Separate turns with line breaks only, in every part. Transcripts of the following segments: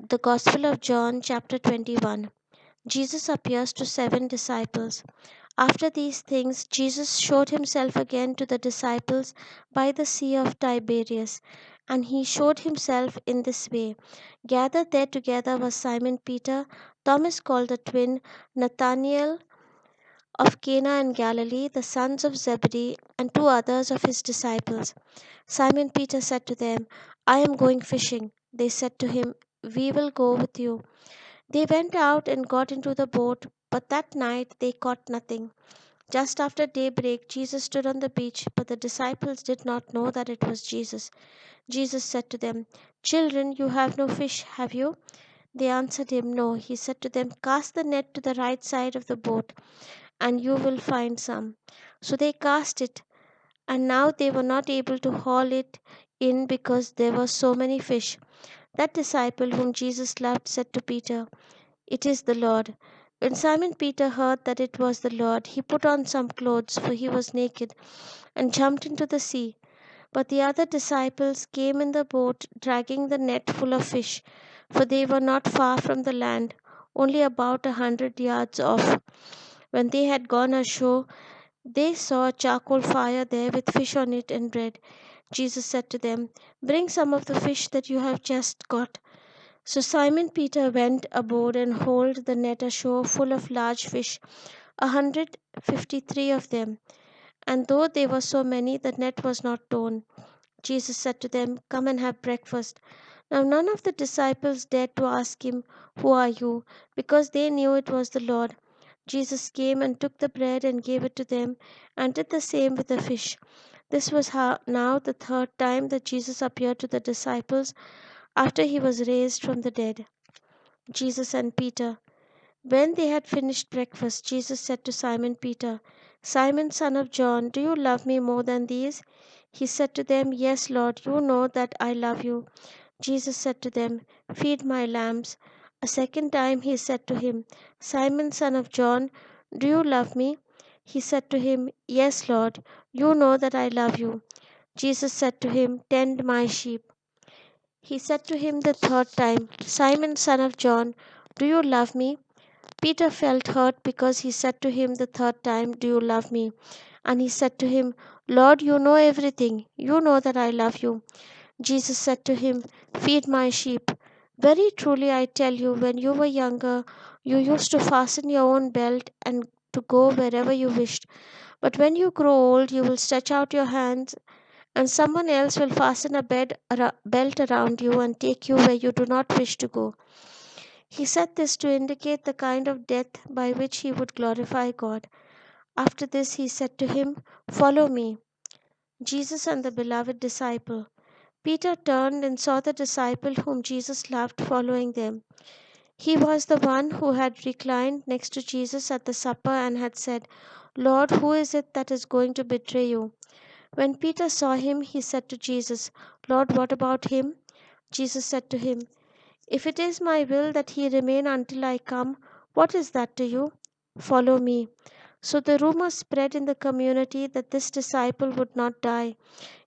The Gospel of John, chapter 21. Jesus appears to 7 disciples. After these things, Jesus showed himself again to the disciples by the Sea of Tiberias, and he showed himself in this way. Gathered there together was Simon Peter, Thomas called the twin, Nathanael of Cana in Galilee, the sons of Zebedee, and 2 others of his disciples. Simon Peter said to them, I am going fishing. They said to him, We will go with you. They went out and got into the boat, but that night they caught nothing. Just after daybreak, Jesus stood on the beach, but the disciples did not know that it was Jesus. Jesus said to them, Children, you have no fish, have you? They answered him, No. He said to them, Cast the net to the right side of the boat, and you will find some. So they cast it, and now they were not able to haul it in because there were so many fish. That disciple whom Jesus loved said to Peter, It is the Lord. When Simon Peter heard that it was the Lord, he put on some clothes, for he was naked, and jumped into the sea. But the other disciples came in the boat, dragging the net full of fish, for they were not far from the land, only about 100 yards off. When they had gone ashore, they saw a charcoal fire there with fish on it and bread. Jesus said to them, Bring some of the fish that you have just caught. So Simon Peter went aboard and hauled the net ashore full of large fish, 153 of them. And though they were so many, the net was not torn. Jesus said to them, Come and have breakfast. Now none of the disciples dared to ask him, Who are you? Because they knew it was the Lord. Jesus came and took the bread and gave it to them, and did the same with the fish. This was now the third time that Jesus appeared to the disciples after he was raised from the dead. Jesus and Peter. When they had finished breakfast, Jesus said to Simon Peter, Simon, son of John, do you love me more than these? He said to them, Yes, Lord, you know that I love you. Jesus said to them, Feed my lambs. A second time he said to him, Simon, son of John, do you love me? He said to him, Yes, Lord, you know that I love you. Jesus said to him, Tend my sheep. He said to him the third time, Simon, son of John, do you love me? Peter felt hurt because he said to him the third time, Do you love me? And he said to him, Lord, you know everything. You know that I love you. Jesus said to him, Feed my sheep. Very truly I tell you, when you were younger, you used to fasten your own belt and to go wherever you wished. But when you grow old, you will stretch out your hands, and someone else will fasten a belt around you and take you where you do not wish to go. He said this to indicate the kind of death by which he would glorify God. After this, he said to him, Follow me. Jesus and the beloved disciple. Peter turned and saw the disciple whom Jesus loved following them. He was the one who had reclined next to Jesus at the supper and had said, Lord, who is it that is going to betray you? When Peter saw him, he said to Jesus, Lord, what about him? Jesus said to him, If it is my will that he remain until I come, what is that to you? Follow me. So the rumor spread in the community that this disciple would not die.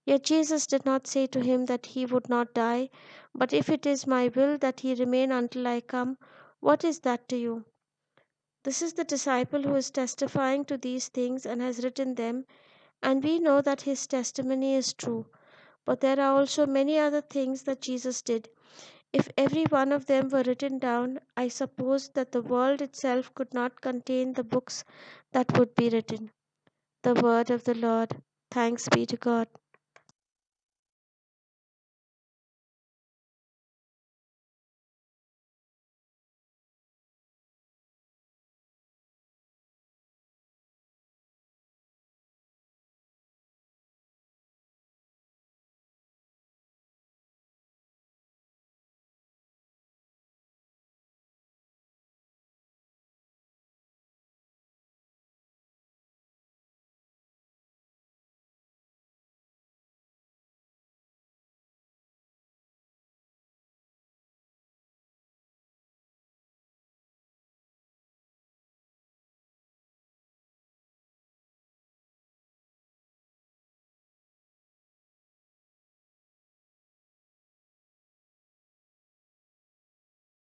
Yet Jesus did not say to him that he would not die, but if it is my will that he remain until I come, what is that to you? This is the disciple who is testifying to these things and has written them, and we know that his testimony is true. But there are also many other things that Jesus did. If every one of them were written down, I suppose that the world itself could not contain the books that would be written. The word of the Lord. Thanks be to God.